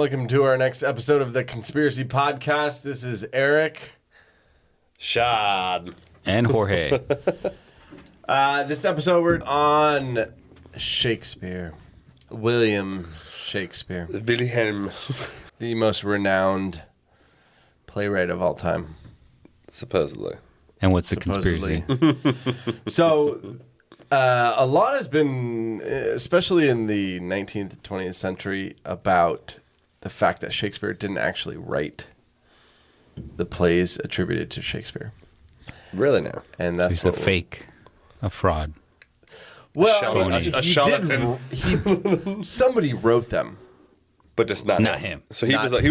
Welcome to our next episode of the Conspiracy Podcast. This is Eric. Shad. And Jorge. This episode we're on Shakespeare. William Shakespeare. Wilhelm. The most renowned playwright of all time. Supposedly. And what's the conspiracy? So, a lot has been, especially in the 19th, 20th century, about the fact that Shakespeare didn't actually write the plays attributed to Shakespeare. Really now? And that's He's a fake, a fraud. Well, a charlatan. Somebody wrote them. But just not him. So he Not was like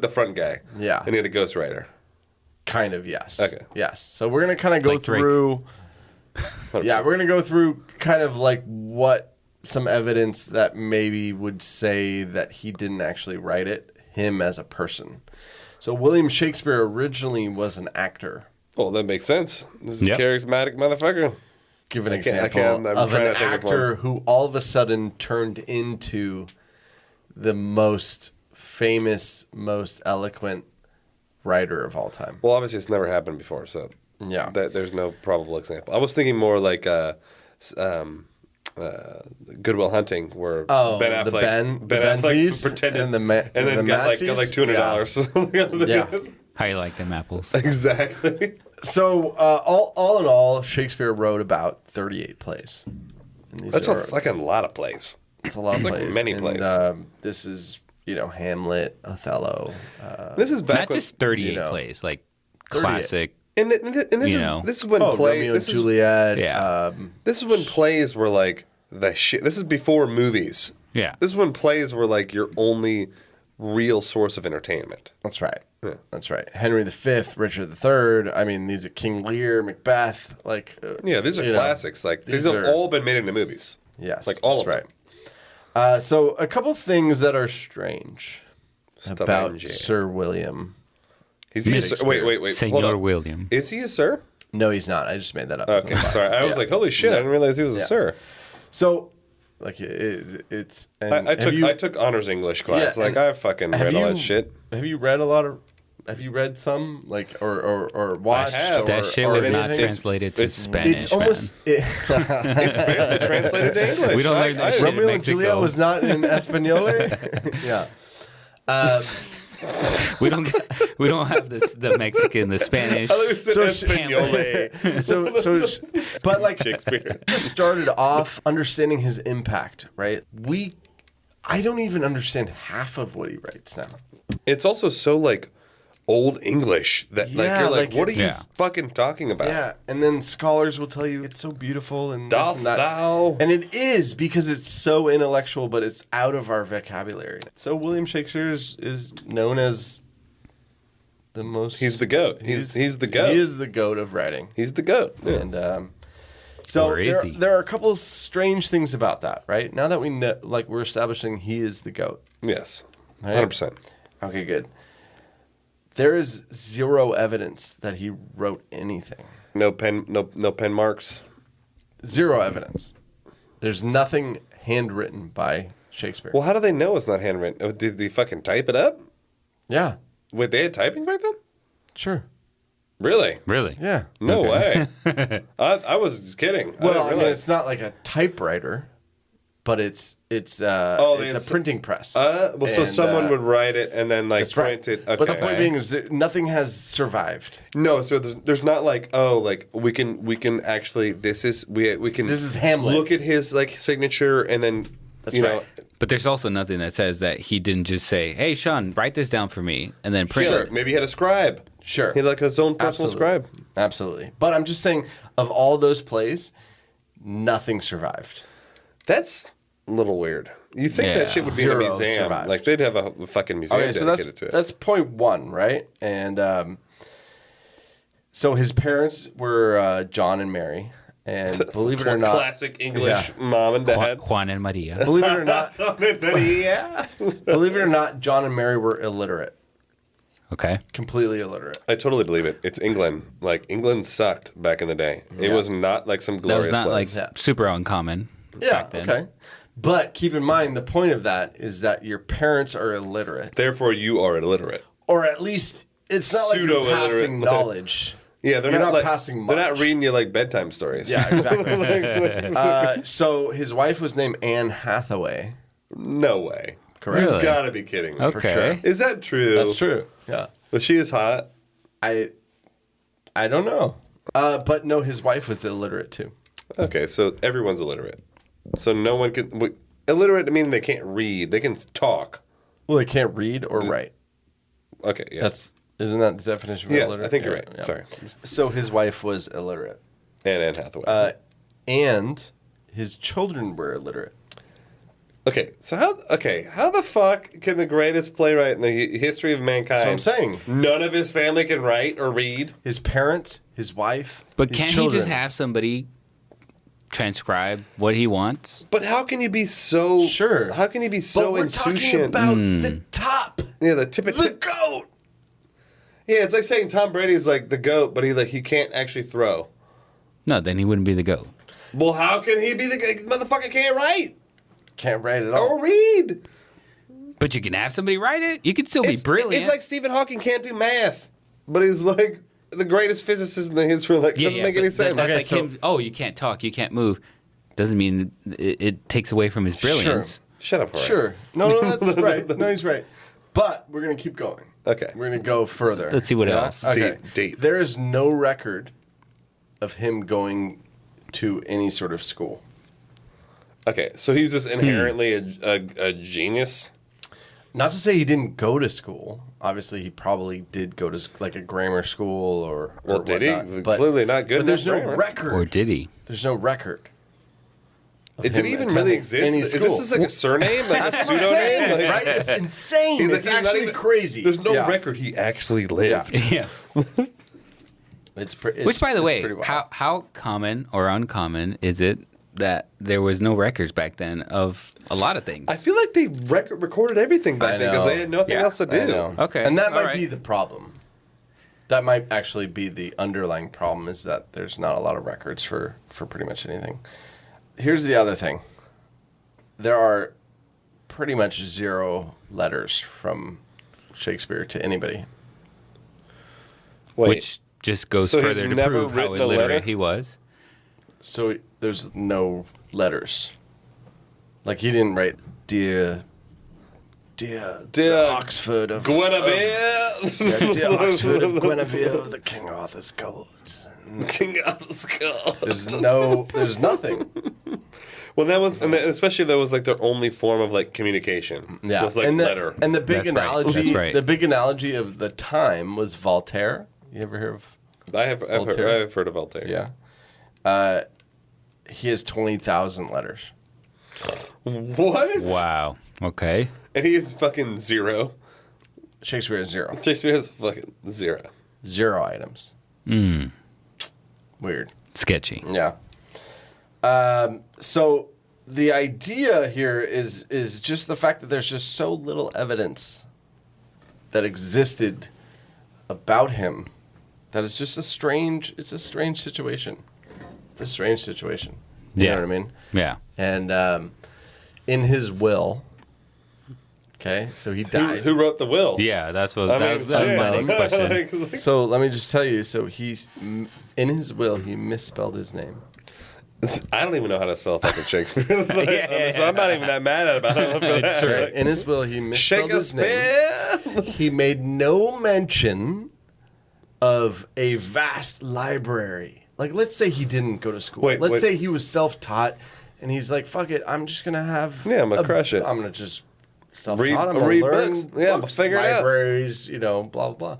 the front guy. Yeah. And he had a ghostwriter. Kind of, yes. Okay. Yes. So we're going to kind of go Like Drake. through... 100%. Yeah, we're going to go through kind of like what some evidence that maybe would say that he didn't actually write it, him as a person. So William Shakespeare originally was an actor. Well, that makes sense. This is Yep. a charismatic motherfucker. Give an I example can't- I'm of trying an to think of actor who all of a sudden turned into the most famous, most eloquent writer of all time. Well, obviously it's never happened before, so Yeah. there's no probable example. I was thinking more like Goodwill Hunting, where Ben Affleck, the Ben Benzies Affleck pretended and and then the got like Mazzies? $200. Yeah. How you like them apples? Exactly. So, all in all, Shakespeare wrote about 38 plays. And these That's are, a fucking lot of plays. it's a lot of like plays. many And, plays. this is, Hamlet, Othello. This is back Not when, just 38 you know, plays, like 38. classic. and this you is know. this is when Romeo and Juliet. Yeah. This is when plays were like the shit. This is before movies. Yeah. This is when plays were like your only real source of entertainment. That's right. Yeah. That's right. Henry V, Richard III. I mean, these are King Lear, Macbeth. Yeah, these are classics. Like these these have are- all been made into movies. Yes, like all that's of right. them. So, a couple things that are strange about Strange. Sir William. Is he a sir? Wait. Hold Senor on. William. Is he a sir? No, he's not. I just made that up. Okay, sorry. I was Yeah. like, holy shit! I didn't realize he was a Yeah. sir. So, like, it's. And I took honors English class. Yeah, like and I fucking have read all you- that shit. Have you read a lot of? Have you read some or watched? have. Or, That shit or was not anything? translated to it's- Spanish, It's almost It's barely translated to English. We don't learn that shit in Romeo and Mexico. Juliet was not in Espanol. Yeah. We don't have the Mexican, the Spanish. I thought it So said Espanole. But like Shakespeare. just started off understanding his impact, right? I don't even understand half of what he writes now. It's also so like old English that like Yeah, you're like, like what are you it's- fucking talking about? Yeah, and then scholars will tell you it's so beautiful and this Doth and that. thou? And it is because it's so intellectual, but it's out of our vocabulary. So William Shakespeare is known as the most. He's the goat. He's the goat. He is the goat of writing. He's the goat. Yeah. And so Or is he? there are a couple of strange things about that, right? Now that we know, like we're establishing he is the goat. Yes, Right? 100%. Okay, good. There is zero evidence that he wrote anything. No pen marks. Zero evidence. There's nothing handwritten by Shakespeare. Well, how do they know it's not handwritten? Oh, did they fucking type it up? Yeah, Wait, they had typing back then? sure. Really? Really? Yeah. No way. I was just kidding. I Well, didn't I mean, realize. it's not like a typewriter, but it's a printing press. So And, someone would write it and then like That's right. print it. Okay. But the point being is that nothing has survived. No, so there's not like we can actually we can This is Hamlet. Look at his like signature and then That's you right. know But there's also nothing that says that he didn't just say, "Hey, Sean, write this down for me," and then print sure it. maybe he had a scribe. Sure. He had like his own personal Absolutely. scribe. Absolutely. But I'm just saying, of all those plays, nothing survived. That's a little weird. You think Yeah. that shit would be in a Zero museum? survived. Like they'd have a fucking museum Okay, so dedicated to it. that's point one, right? And so his parents were John and Mary, and believe it or not, classic English Yeah. mom and dad. Juan and Maria. believe it or not, Yeah. believe it or not, John and Mary were illiterate, Okay. completely illiterate. I totally believe it. It's England. Like England sucked back in the day. It Yeah. was not like some That glorious was not place. like super uncommon Yeah, back then. okay. But keep in mind, the point of that is that your parents are illiterate. Therefore, you are illiterate. Or at least, it's not like you're Pseudo-illiterate. passing knowledge. Yeah, they're You're not like, passing much. They're not reading you like bedtime stories. Yeah, exactly. So his wife was named Anne Hathaway. No way. Correct. You Really? gotta be kidding me. Okay. sure. Is that true? That's true. Yeah. But she is hot. I don't know. But no, his wife was illiterate too. Okay, so everyone's illiterate. So no one can. Illiterate, I mean they can't read. They can talk. Well, they can't read or write. Okay, yeah. Isn't that the definition of Yeah, illiterate? I think you're right. Yeah. Sorry. So his wife was illiterate. And Anne Hathaway. And his children were illiterate. Okay, so how the fuck can the greatest playwright in the history of mankind? That's what I'm saying. None of his family can write or read. His parents, his wife, But his can't children. he just have somebody transcribe what he wants? But how can you be so Sure. How can you be But so we're talking insouciant? about the top, Yeah, the tip of the tip. goat. Yeah, it's like saying Tom Brady's like the GOAT, but he can't actually throw. No, then he wouldn't be the GOAT. Well, how can he be the motherfucker can't write Can't write at all. or read? But you can have somebody write it. You could still be It's- brilliant. It's like Stephen Hawking can't do math, but he's like the greatest physicist in the history. Like, it doesn't make any but sense. That's Okay, like so- him. Oh, you can't talk. You can't move. Doesn't mean it takes away from his brilliance. Shut up, Jorge. Sure. No, that's right. No, he's right. But we're going to keep going. Okay. We're going to go further. Let's see what Yeah? else. Okay. Deep. There is no record of him going to any sort of school. Okay, so he's just inherently a genius. Not to say he didn't go to school. Obviously, he probably did go to like a grammar school or Well, did he? whatnot. But, Clearly not good But there's enough no grammar. record. Or did he? There's no record. of Did him he even attending really exist? any Is this school. just like a surname, like a That's what I'm pseudonym? saying, Like, right? It's insane. He's It's not actually even- crazy. There's no Yeah. record he actually lived. Yeah. It's Which, by the it's way, pretty wild. how common or uncommon is it that there was no records back then of a lot of things? I feel like they recorded everything back I then because know. they had nothing Yeah, else to do. I know. Okay, and that all might right. be the problem. That might actually be the underlying problem is that there's not a lot of records for pretty much anything. Here's the other thing. There are pretty much 0 letters from Shakespeare to anybody. Wait, Which just goes So he's further to never prove how written a letter? illiterate he was. So there's no letters. Like he didn't write dear Oxford of Guinevere, dear Oxford of Guinevere of the King Arthur's courts. King Arthur's Court. There's nothing. Well, that was, and especially that was like their only form of like communication. Yeah, was like and letter. And the big That's right. analogy, That's right. the big analogy of the time was Voltaire. You ever hear of? I've heard of Voltaire. Yeah. He has 20,000 letters. What? Wow. Okay. And he is fucking 0. Shakespeare has 0. Shakespeare is fucking 0. 0 items. Weird. Sketchy. Yeah. So the idea here is just the fact that there's just so little evidence that existed about him that it's just a strange situation. It's a strange situation. You know what I mean? Yeah. And in his will, okay, so he died. Who wrote the will? Yeah, that's what I that mean, was my shit. next question. Like, So let me just tell you. So in his will, he misspelled his name. I don't even know how to spell fucking Shakespeare. So I'm not even that mad about it. For that. Right. In his will, he misspelled his name. Shakespeare. He made no mention of a vast library. Like, let's say he didn't go to school. Let's say he was self-taught, and he's like, "Fuck it, I'm just gonna have Yeah, I'm gonna crush it. I'm gonna just self-taught. Read- I'm gonna read learn books. Yeah, I'm gonna figure it out." libraries, blah blah blah.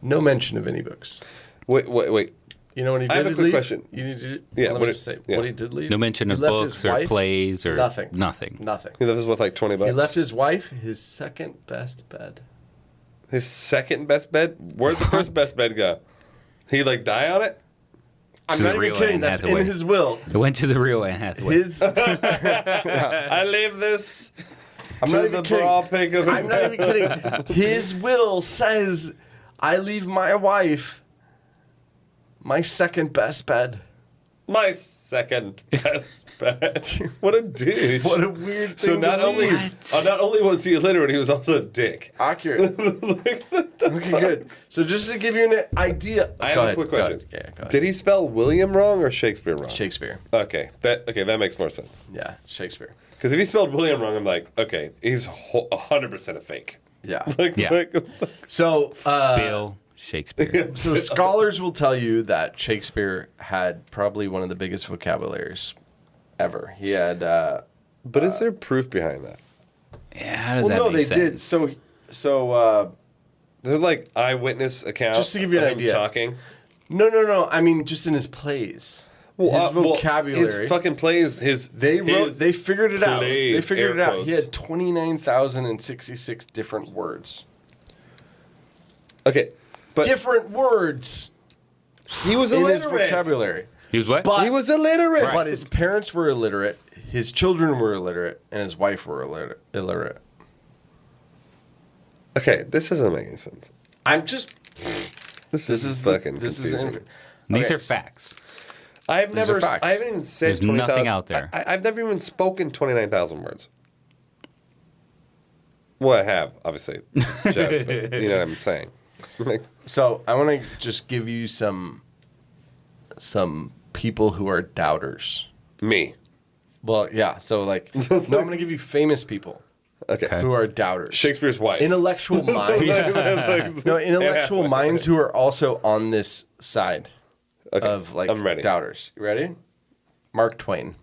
No mention of any books. Wait. You know what he did? I have a quick leave? question. You need to. Yeah, Let what me it- just say yeah. what he did leave. No mention He of left his books or wife- plays or Nothing. Nothing. Nothing. He lives with like $20. He left his wife his second best bed. His second best bed? Where'd the first best bed go? He like die on it? I'm To the not even real kidding. Anne That's Hathaway. in his will. It went to the real Anne Hathaway. His. I leave this I'm to not the even kidding. bra pick of I'm not even kidding. His will says, "I leave my wife my second best bed." My second best bet. What a dude. What a weird thing. So not to only believe. not only was he illiterate, he was also a dick. Accurate. Okay, good. So just to give you an idea, I have a quick question. Go ahead. Did he spell William wrong or Shakespeare wrong? Shakespeare? Okay, that makes more sense. Yeah, Shakespeare. Because if he spelled William wrong, I'm like, okay, he's 100% a fake. Yeah. Yeah. So Bill Shakespeare. So scholars will tell you that Shakespeare had probably one of the biggest vocabularies ever. He had. But is there proof behind that? Yeah, how does Well, that no, make they did. sense? So. There's like eyewitness accounts. Just to give you an of him idea. talking. No. I mean, just in his plays. His vocabulary. His fucking plays. They wrote. They figured it out. plays, They figured it air out. He quotes. had 29,066 different words. Okay, but Different words he was in his illiterate. vocabulary. He was what? But He was illiterate. But his parents were illiterate, his children were illiterate, and his wife were illiterate. Okay, this doesn't make any sense. I'm just. This is fucking confusing. These Okay, are facts. I've These are never. facts. I haven't even said There's 20,000 nothing out there. I've never even spoken 29,000 words. Well, I have, obviously. Joke, but you know what I'm saying. Like, So I want to just give you some people who are doubters. me. Well, yeah. So like, no, I'm going to give you famous people Okay. who are doubters. Shakespeare's wife. Intellectual minds. No, intellectual Yeah. minds who are also on this side Okay, of like I'm ready. doubters. You ready? Mark Twain.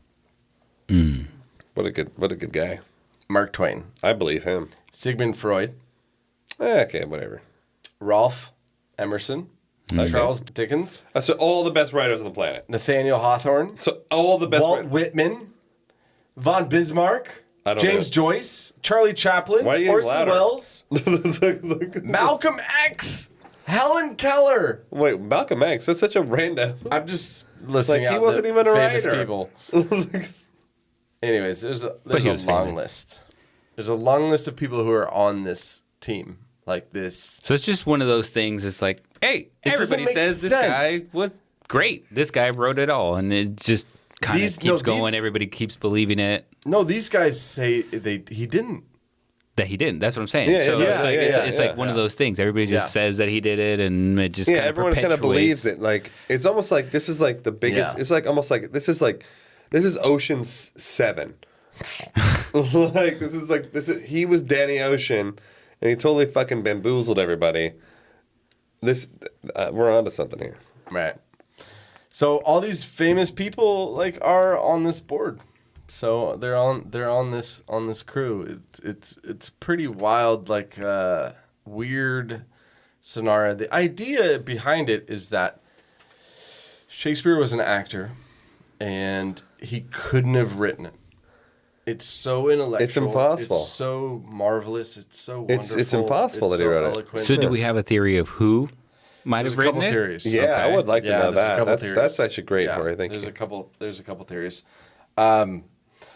What a good guy. Mark Twain. I believe him. Sigmund Freud. Okay, whatever. Ralph Emerson. Charles Dickens. So all the best writers on the planet. Nathaniel Hawthorne. So all the best Walt writers. Whitman. Von Bismarck. I don't James know. Joyce. Charlie Chaplin. Why are you getting Orson louder? Welles. Malcolm X. Helen Keller. Wait, Malcolm X. That's such a random. I'm just listing Like, he out wasn't the even a famous writer. people. Anyways, there's a he was long famous. list. There's a long list of people who are on this team. Like this. So it's just one of those things. It's like, hey, It doesn't everybody make says this sense. guy was great. This guy wrote it all, and it just kind of These- keeps no, these- going. Everybody keeps believing it No, these guys say he didn't. that he didn't. That's what I'm saying. Yeah, so yeah, it's like, yeah, it's yeah, like one of yeah. those things. Everybody just Yeah. says that he did it, and it just Yeah, kind of everyone kind of believes perpetuates. it. Like it's almost like this is like the biggest. Yeah. It's like almost like this is Ocean's 7. Like this is he was Danny Ocean, and he totally fucking bamboozled everybody. This we're onto something here. Right. So all these famous people like are on this board. So they're on this crew. It's pretty wild, like weird scenario. The idea behind it is that Shakespeare was an actor, and he couldn't have written it. It's so intellectual. It's impossible. It's so marvelous. It's so wonderful. It's impossible that he so wrote it. eloquent. So do we have a theory of who might There's have a written couple it? theories. Yeah, I Okay. would like to know there's a that. couple theories. That's actually great, Yeah, Corey. Thank there's you. There's a couple theories.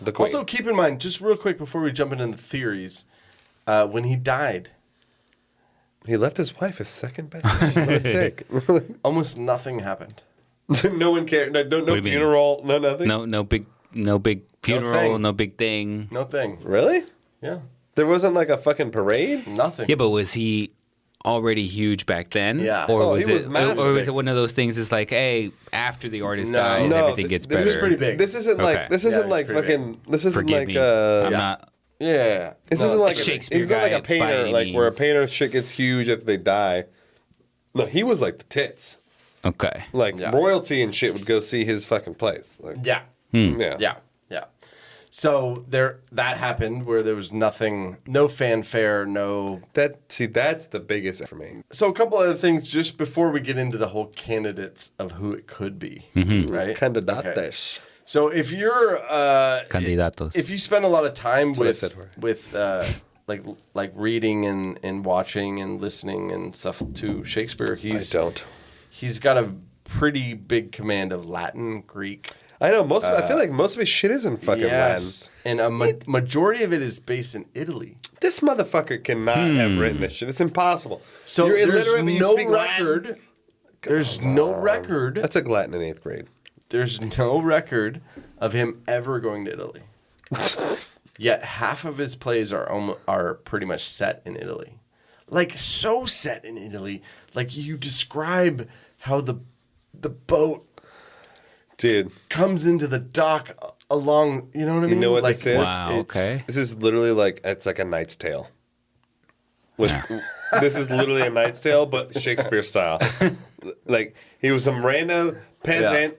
The Queen. Also, keep in mind, just real quick before we jump into the theories, when he died, He left his wife his second best. What a dick. almost nothing happened. No one cared. No do you mean? funeral. No nothing. No big funeral, thing. no big thing. No thing. Really? Yeah. There wasn't like a fucking parade. Nothing. Yeah, but was he already huge back then? Yeah. Or Oh, was he it was massive. or was it one of those things that's like, hey, after the artist No. dies, No, everything gets this better. is pretty big. This isn't Okay. like this Yeah, isn't it's like pretty fucking this isn't Forgive like me. uh I'm not Yeah. this No, isn't like Shakespeare he's not like a guy by painter any like where a means. painter shit gets huge if they die. No, he was like the tits. okay. Like Yeah. royalty and shit would go see his fucking place. Like, Yeah. yeah. Yeah. Yeah. So that happened where there was nothing, no fanfare, no. That's the biggest for me. So a couple other things just before we get into the whole candidates of who it could be, right? Candidates. Okay. So if you're Candidatos. if you spend a lot of time what I with said for like reading and watching and listening and stuff to Shakespeare, I don't. he's got a pretty big command of Latin, Greek. I know most. I feel like most of his shit is in fucking Latin. And a majority of it is based in Italy. This motherfucker cannot have written this shit. It's impossible. So You're there's illiterate, but you no speak Latin? record. There's no record. I took Latin in 8th grade. there's no record of him ever going to Italy. Yet half of his plays are pretty much set in Italy. Like, so set in Italy. Like, you describe how the boat Dude, comes into the dock along, you know what I mean? you know what like, this is? Wow, okay. This is literally like, it's like a Knight's Tale. This is literally a Knight's Tale, but Shakespeare style. Like, he was some random peasant,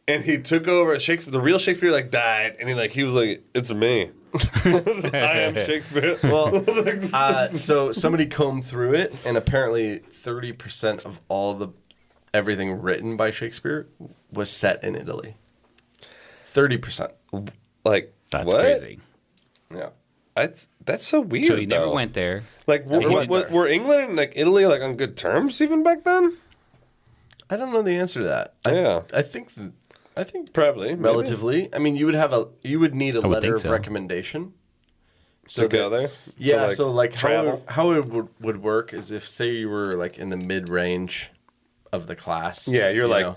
and he took over Shakespeare. The real Shakespeare, like, died, and he was like, it's me. I am Shakespeare. Well, so somebody combed through it, and apparently 30% of everything written by Shakespeare was set in Italy. 30%. Like, That's what? crazy. Yeah. That's so weird. So he never though. went there. Like, were England and like Italy like on good terms even back then? I don't know the answer to that. Yeah. I think Probably, maybe. relatively. I mean, you would need a would letter think of so. recommendation. To go there. Yeah, To, so like travel. how it would work is if, say, you were like in the mid-range of the class. Yeah, you're like, know,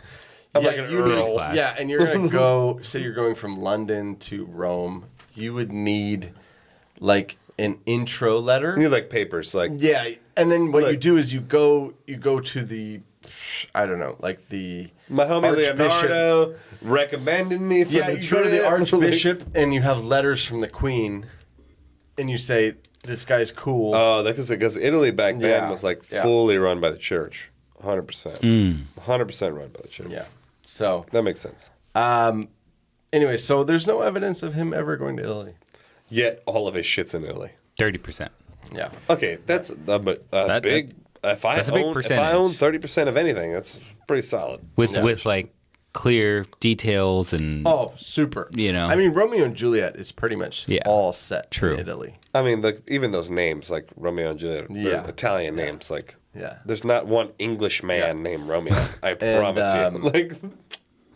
I'm yeah, like an you need- earl. yeah, and you're gonna go. Say you're going from London to Rome. You would need like an intro letter. You need like papers, like Yeah, and then what you Like- do is you go to the, I don't know, like the my homie Archbishop. Leonardo recommended me for Yeah, the you go to the trip. Archbishop and you have letters from the Queen, and you say this guy's cool. Oh, because Italy back then Yeah, was like yeah. fully run by the church, 100%, 100% run by the church. Yeah, so That makes sense. anyway, so there's no evidence of him ever going to Italy. Yet all of his shit's in Italy. 30%. Yeah, Okay, that's a big. If I that's a big own percentage. 30% of anything, that's pretty solid. With like clear details and oh, super. You know. I mean, Romeo and Juliet is pretty much Yeah. all set True. in Italy. I mean, even those names like Romeo and Juliet, Yeah. Italian names, like Yeah. there's not one English man named Romeo. I promise you. Like,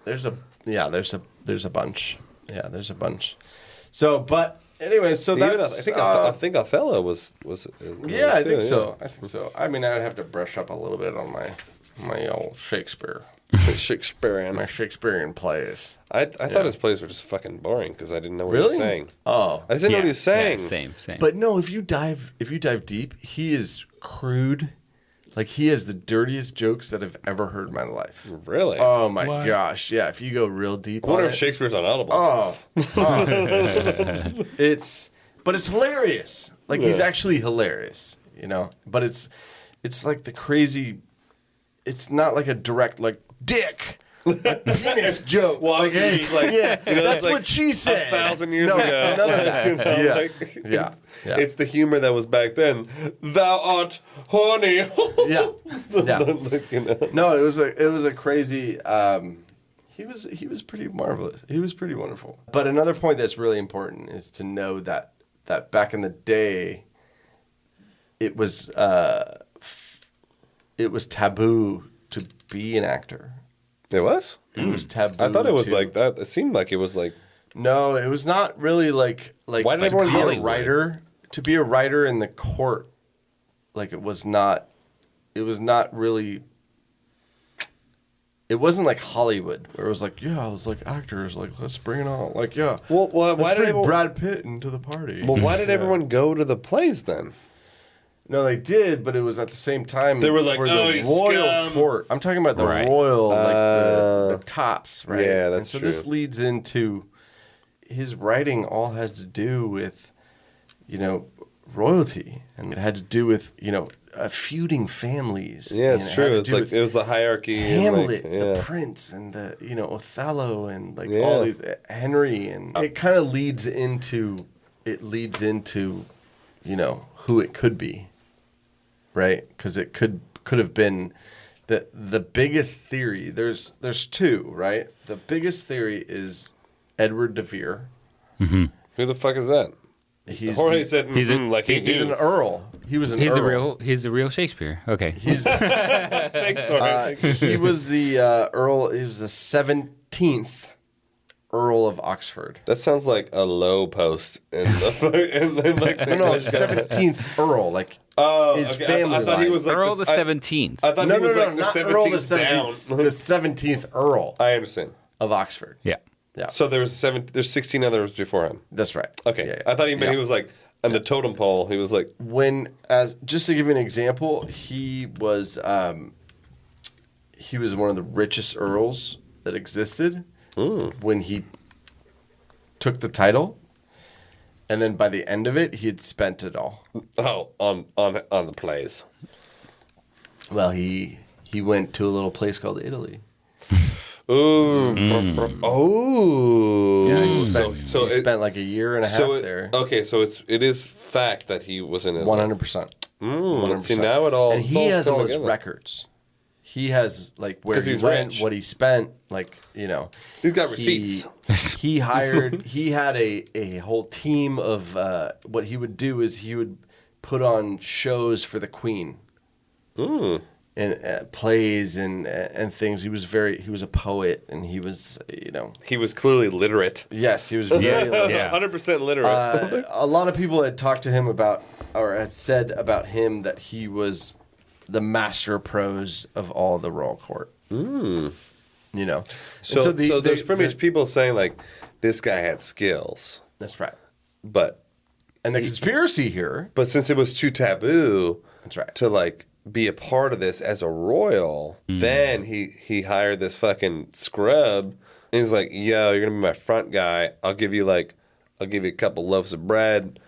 There's a bunch. Yeah, there's a bunch. So, but anyway, so even that's I think Othello was. yeah, I think so. I think so. I mean, I'd have to brush up a little bit on my old Shakespeare, Shakespearean. my Shakespearean plays. I thought his plays were just fucking boring because I didn't know what he was Really? saying. Oh, I just didn't know what he was saying. Yeah, same. but no, if you dive deep, he is crude. Like, he has the dirtiest jokes that I've ever heard in my life. Really? Oh my What? gosh, yeah. If you go real deep, I wonder on if it, Shakespeare's on Audible. Oh, it's hilarious. Like, he's Yeah. actually hilarious, you know. But it's like the crazy. It's not like a direct like dick. Penis joke. Well, like, hey, yeah, you know, that's like what she said. 1,000 years No, ago. none of that. You know, Yes. like, Yeah. It's the humor that was back then. Thou art horny. Yeah. Yeah. Like, you know. No, it was a crazy. He was pretty marvelous. He was pretty wonderful. But another point that's really important is to know that back in the day, it was taboo to be an actor. It was? It was taboo. I thought it was to- like that. It seemed like it was like. No, it was not really like. Why did to everyone be go a Hollywood? writer? To be a writer in the court, like it was not. It was not really. It wasn't like Hollywood, where it was like, yeah, it was like actors, like let's bring it on, like yeah. Well, why Let's did bring everyone, Brad Pitt into the party? well, why did everyone go to the plays then? No, they did, but it was at the same time. They were like, for "Oh, the you royal scum." court. I'm talking about the Right. royal, like the tops, right? yeah, And that's so true. this leads into his writing. All has to do with, royalty, and it had to do with feuding families. Yeah, and it's it true. had to It's do like with it was the hierarchy. and, Hamlet, like, the yeah. prince, and the Othello, and like Yeah. all these Henry, and it kind of leads into who it could be, right? Because it could have been the biggest theory. There's two, right? The biggest theory is Edward de Vere. Who the fuck is that? He's Jorge said, he's a- like he he's knew. an earl. He was an He's earl. the real Shakespeare. Okay. He's Thanks, Jorge. he was the Earl. He was the 17th Earl of Oxford. That sounds like a low post in the and then like the No, English guy. 17th Earl. Like his okay. family I thought he line. was like Earl the 17th. I thought no, he was no, like not the Earl the 17th down. 17th. The 17th Earl. I understand. of Oxford. Yeah. Yeah. So there's 16 others before him. That's right. Okay. Yeah, yeah. I thought he meant Yeah. he was like on the totem pole. He was like, Just to give you an example, he was one of the richest earls that existed when he took the title, and then by the end of it, he had spent it all. oh, on the plays. Well, he went to a little place called Italy. Ooh. Oh. Yeah, he So spent like a year and a half there. Okay, so it is fact that he was in it. 100%. 100%. See, now it all. And it's he has all coming his together. records. He has like where 'Cause he he's went, rich. what he spent, like He's got receipts. He had a whole team of what he would do is he would put on shows for the Queen. And plays and things. He was a poet, and he was He was clearly literate. yes, he was very Yeah. 100% literate. a lot of people had talked to him about, or had said about him that he was the master prose of all the royal court. So there's pretty much people saying like this guy had skills, That's right. but And the conspiracy here. since it was too taboo, That's right. to like be a part of this as a royal, then he hired this fucking scrub. And he's like, "Yo, you're gonna be my front guy. I'll give you a couple loaves of bread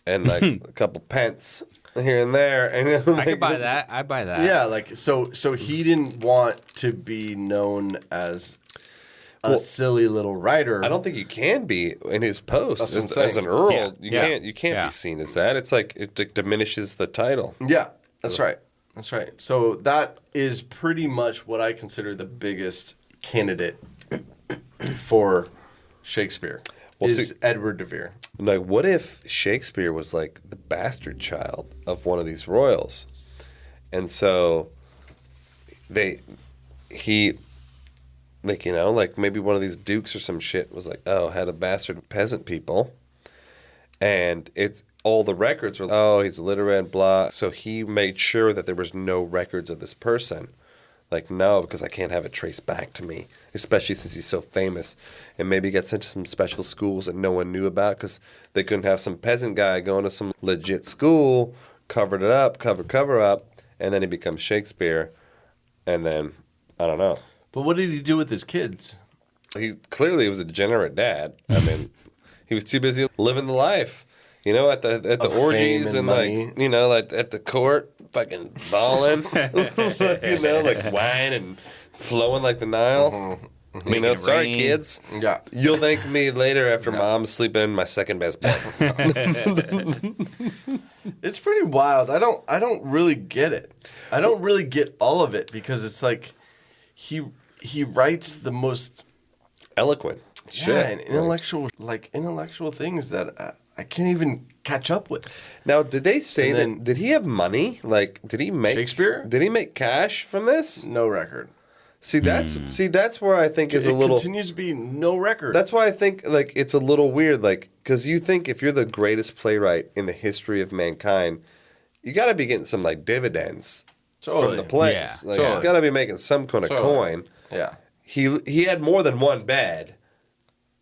and like a couple pence here and there." And I could buy that. I buy that. Yeah, like so he didn't want to be known as a silly little writer. I don't think you can be in his post That's what I'm as saying. an earl. Yeah. You can't Yeah. be seen as that. It's like it diminishes the title. Yeah, that's right. That's right. So that is pretty much what I consider the biggest candidate for Shakespeare. Well, is see- Edward de Vere. Like, what if Shakespeare was like the bastard child of one of these royals, and so like maybe one of these dukes or some shit was like, oh, had a bastard peasant people, and it's all the records were, oh, he's illiterate, blah. So he made sure that there was no records of this person. Like, no, because I can't have it traced back to me, especially since he's so famous. And maybe he got sent to some special schools that no one knew about because they couldn't have some peasant guy going to some legit school, covered it up, cover up, and then he becomes Shakespeare. And then, I don't know. But what did he do with his kids? He clearly was a degenerate dad. I mean, he was too busy living the life. You know, at the Of orgies fame and and money. like, like at the court, fucking balling, like wine and flowing like the Nile. Making it Sorry, rain. kids. Yeah. You'll thank me later after mom's sleeping in my second best bed. It's pretty wild. I don't really get it. I don't really get all of it because it's like he writes the most Eloquent. and intellectual things that I can't even catch up with. Now, did they say And then- that? Did he have money? Like, did he make Shakespeare? Did he make cash from this? No record. See, that's where I think is It a little. continues to be no record. That's why I think like it's a little weird, like because you think if you're the greatest playwright in the history of mankind, you got to be getting some like dividends from Totally. the plays. Yeah, Like, totally. you got to be making some kind of Totally. coin. Yeah. He had more than one bed,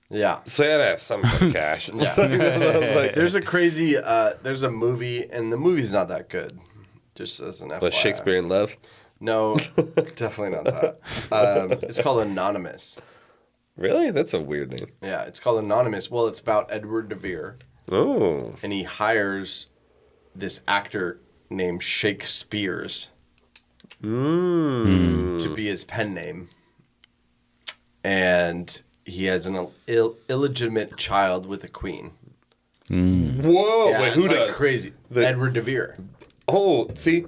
Yeah. so he had to have some kind of cash. Yeah. Like, There's a movie, and the movie's not that good. Just as an FYI. was Shakespeare in Love? No, definitely not that. It's called Anonymous. Really? That's a weird name. Yeah, it's called Anonymous. Well, it's about Edward de Vere, Oh, and he hires this actor named Shakespeare's to be his pen name. And he has an illegitimate child with a queen. whoa! Yeah, Wait, it's who like does? crazy. Edward de Vere. Oh, see.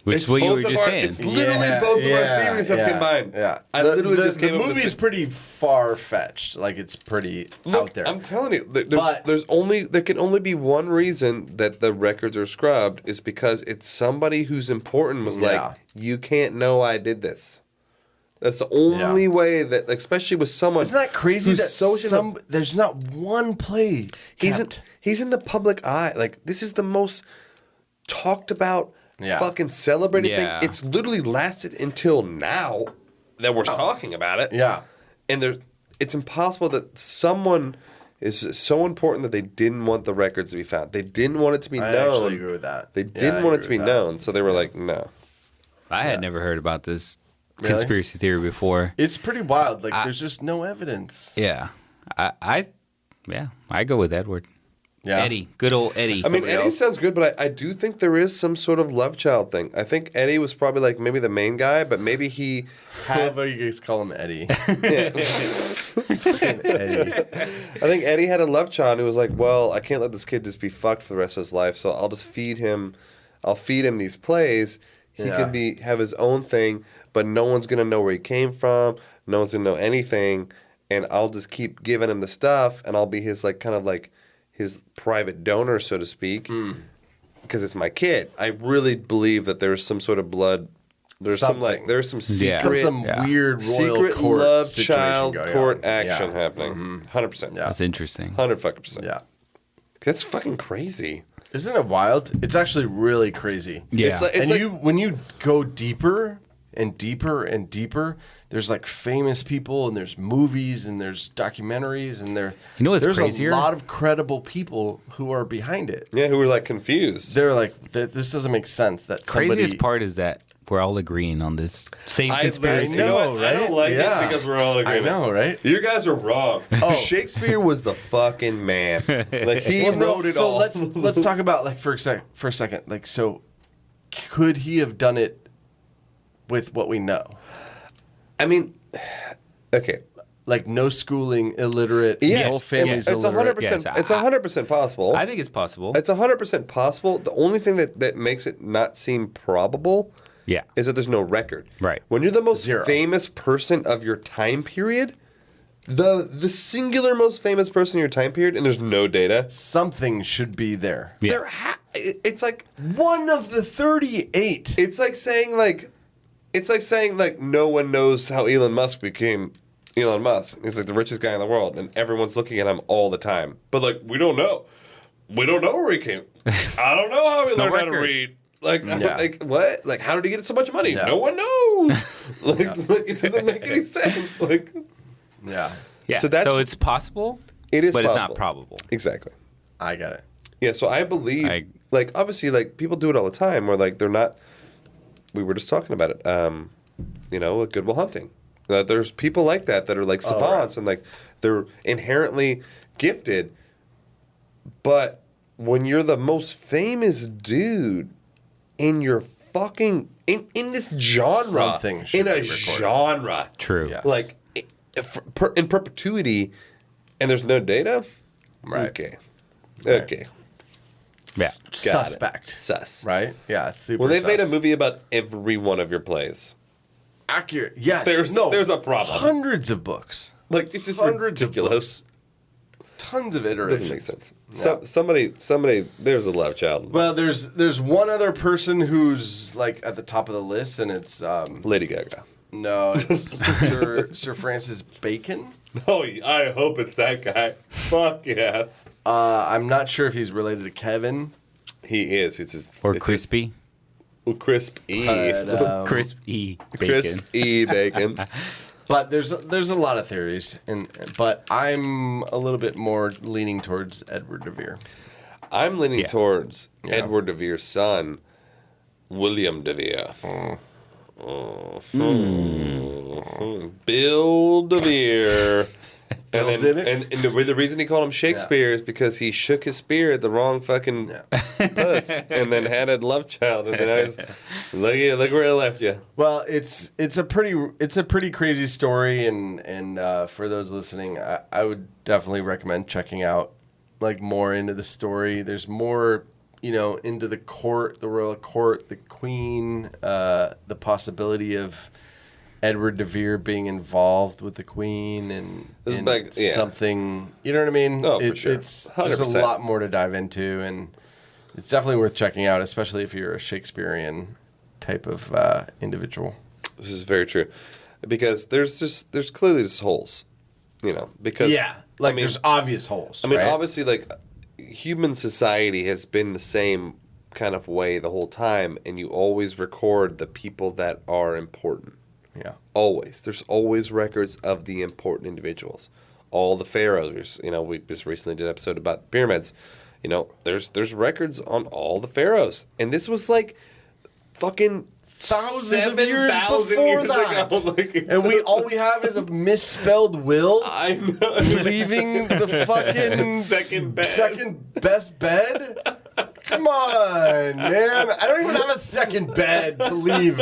Which It's is what you both were of just our- saying. It's literally both of our theories have combined. Yeah, I literally just the came up with movie's this. pretty far fetched. Like it's pretty out there. I'm telling you, But- there can only be one reason that the records are scrubbed is because it's somebody who's important was Yeah. like, you can't know I did this. That's the only way that, especially with someone. Isn't that crazy who's that so there's not one play kept? He's in the public eye. Like this is the most talked about, fucking celebrated Yeah. thing. It's literally lasted until now that we're talking about it. Yeah. and it's impossible that someone is so important that they didn't want the records to be found. They didn't want it to be I known. actually agree with that. They Yeah, didn't I want it agree to be with that. known, so they were like, no. I had never heard about this Really? conspiracy theory before. It's pretty wild. Like, there's just no evidence. Yeah. I go with Edward. Yeah. Eddie. Good old Eddie. I mean, Somebody Eddie else? sounds good, but I do think there is some sort of love child thing. I think Eddie was probably like maybe the main guy, but maybe he I had. love how you guys call him Eddie. Yeah. Eddie. I think Eddie had a love child who was like, well, I can't let this kid just be fucked for the rest of his life, so I'll just feed him. I'll feed him these plays. He Yeah. can have his own thing, but no one's gonna know where he came from. No one's gonna know anything, and I'll just keep giving him the stuff, and I'll be his like kind of like his private donor, so to speak, because it's my kid. I really believe that there's some sort of blood. There's Something. there's some Yeah. secret Some weird royal secret court love situation child going court on. action Yeah. happening. 100%. Yeah. That's interesting. 100%. Yeah. That's fucking crazy. Isn't it wild? It's actually really crazy. Yeah. It's like, And when you go deeper and deeper and deeper, there's like famous people and there's movies and there's documentaries and You know what's there's crazier? a lot of credible people who are behind it. yeah, who were like confused. They're like, this doesn't make sense. That somebody. Craziest part is that we're all agreeing on this same conspiracy. I know, I don't right? like Yeah. it because we're all in I agreement. know, right? You guys are wrong. Oh, Shakespeare was the fucking man. Like he Well, no, wrote it so all. let's talk about like for a second. Like, so could he have done it with what we know? I mean, okay. Like no schooling, illiterate. Yes, His whole family's it's illiterate. 100%. Yes, It's 100% possible. I think it's possible. It's 100% possible. The only thing that makes it not seem probable Yeah. is that there's no record. Right. When you're the most Zero. famous person of your time period, the singular most famous person in your time period, and there's no data. Something should be there. Yeah. It's like One of the 38. it's like saying no one knows how Elon Musk became Elon Musk. He's like the richest guy in the world, and everyone's looking at him all the time. But like we don't know. We don't know where he came. I don't know how he no learned how to record. read. Like, Yeah. like what? Like, how did he get so much money? Yeah. No one knows. like, it doesn't make any sense. Like, Yeah, Yeah. So that's- it's possible. it is but possible. it's not probable. Exactly. I got it. Yeah. So I believe, like, obviously, like people do it all the time. Where like they're not. We were just talking about it. With Good Will Hunting. There's people like that are like savants and like they're inherently gifted, but when you're the most famous dude in your fucking in this genre, Something should in a be recorded. genre, True. Yeah. like in perpetuity, and there's no data. Right. Okay. Okay. Yeah. Got it. Suspect. Sus. Right? Yeah, it's super Well, they've made a sus. movie about every one of your plays. Accurate. Yes. There's a problem. Hundreds of books. Like it's just Hundreds of ridiculous. Tons of iterations. Doesn't make sense. Yeah. Somebody. There's a love child. Well, there's one other person who's like at the top of the list, and it's Lady Gaga. no, it's Sir Francis Bacon. Oh, I hope it's that guy. Fuck yes. I'm not sure if he's related to Kevin. He is. It's his Or it's crispy. His, crisp E. But, Crisp E. Crisp Bacon. E bacon. but there's a lot of theories, but I'm a little bit more leaning towards Edward de Vere. I'm leaning Yeah. towards Yeah. Edward de Vere's son, William de Vere. Bill de Vere. Bill And, did then, it? and the reason he called him Shakespeare is because he shook his spear at the wrong fucking puss and then had a love child. And then I was, look where it left you. Well, it's a pretty crazy story, and for those listening, I would definitely recommend checking out like more into the story. There's more, into the court, the royal court, the queen, the possibility of Edward de Vere being involved with the queen and something. You know what I mean? Oh, for sure. There's 100%. a lot more to dive into, and it's definitely worth checking out, especially if you're a Shakespearean type of individual. This is very true. Because there's clearly just holes. Because there's obvious holes. I mean, right? obviously, like, human society has been the same kind of way the whole time, and you always record the people that are important. Yeah. Always. There's always records of the important individuals. All the pharaohs. You know, we just recently did an episode about pyramids. You know, there's records on all the pharaohs. And this was like fucking Thousands of years 7,000 before years that. ago. Like, And all we have is a misspelled will I know. leaving the fucking Second bed. second best bed. Come on, man. I don't even have a second bed to leave.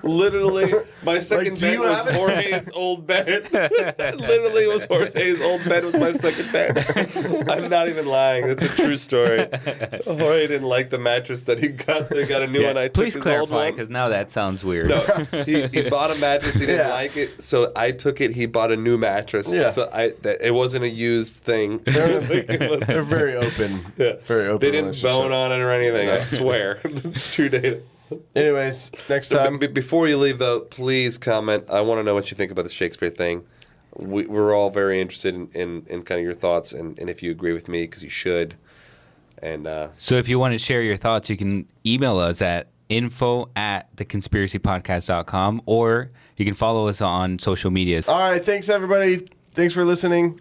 Literally, my second do bed you was have a- Jorge's old bed. Literally, it was Jorge's old bed was my second bed. I'm not even lying. That's a true story. Jorge didn't like the mattress that he got. They got a new one. I took Please his old clarify, one. because now that sounds weird. No, he bought a mattress. He didn't Yeah. like it, so I took it. He bought a new mattress. Yeah. So it wasn't a used thing. They're very open. Yeah. Very open. They didn't relationship. bone on it or anything. I swear. True data. Anyways, next time. Before you leave, though, please comment. I want to know what you think about the Shakespeare thing. We're all very interested in kind of your thoughts and if you agree with me, because you should. And So if you want to share your thoughts, you can email us at info@theconspiracypodcast.com, or you can follow us on social media. All right. Thanks, everybody. Thanks for listening.